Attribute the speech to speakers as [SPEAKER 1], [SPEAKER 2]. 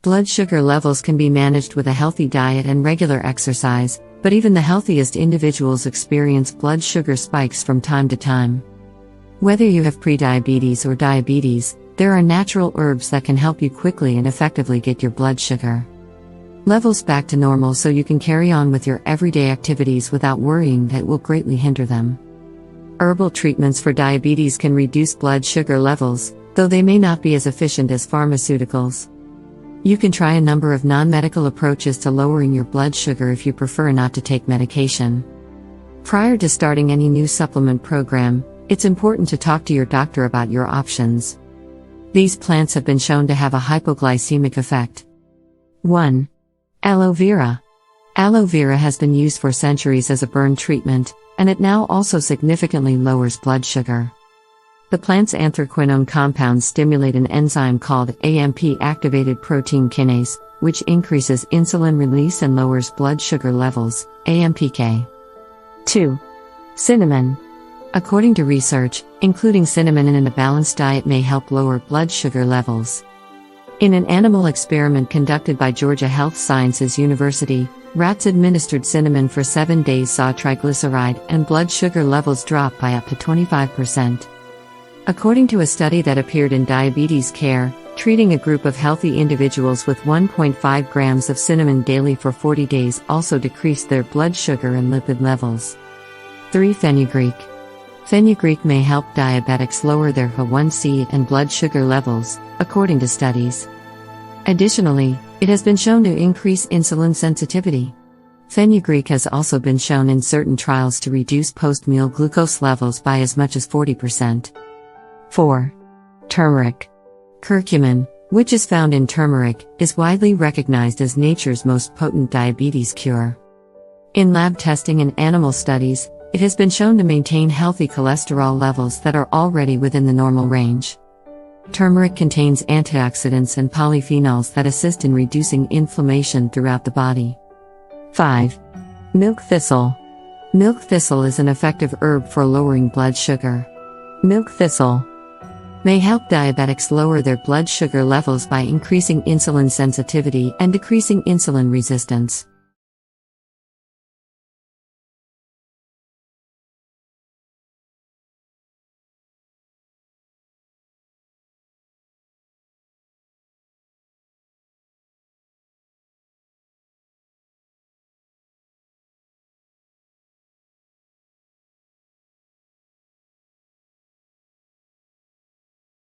[SPEAKER 1] Blood sugar levels can be managed with a healthy diet and regular exercise, but even the healthiest individuals experience blood sugar spikes from time to time. Whether you have prediabetes or diabetes, there are natural herbs that can help you quickly and effectively get your blood sugar levels back to normal so you can carry on with your everyday activities without worrying that it will greatly hinder them. Herbal treatments for diabetes can reduce blood sugar levels, though they may not be as efficient as pharmaceuticals. You can try a number of non-medical approaches to lowering your blood sugar if you prefer not to take medication. Prior to starting any new supplement program, it's important to talk to your doctor about your options. These plants have been shown to have a hypoglycemic effect. 1. Aloe Vera. Aloe vera has been used for centuries as a burn treatment, and it now also significantly lowers blood sugar. The plant's anthraquinone compounds stimulate an enzyme called AMP-activated protein kinase, which increases insulin release and lowers blood sugar levels, AMPK. 2. Cinnamon. According to research, including cinnamon in a balanced diet may help lower blood sugar levels. In an animal experiment conducted by Georgia Health Sciences University, rats administered cinnamon for 7 days saw triglyceride and blood sugar levels drop by up to 25%. According to a study that appeared in Diabetes Care, treating a group of healthy individuals with 1.5 grams of cinnamon daily for 40 days also decreased their blood sugar and lipid levels. 3. Fenugreek. Fenugreek may help diabetics lower their HbA1c and blood sugar levels, according to studies. Additionally, it has been shown to increase insulin sensitivity. Fenugreek has also been shown in certain trials to reduce post-meal glucose levels by as much as 40%. 4. Turmeric. Curcumin, which is found in turmeric, is widely recognized as nature's most potent diabetes cure. In lab testing and animal studies, it has been shown to maintain healthy cholesterol levels that are already within the normal range. Turmeric contains antioxidants and polyphenols that assist in reducing inflammation throughout the body. 5. Milk thistle. Milk thistle is an effective herb for lowering blood sugar. Milk thistle may help diabetics lower their blood sugar levels by increasing insulin sensitivity and decreasing insulin resistance.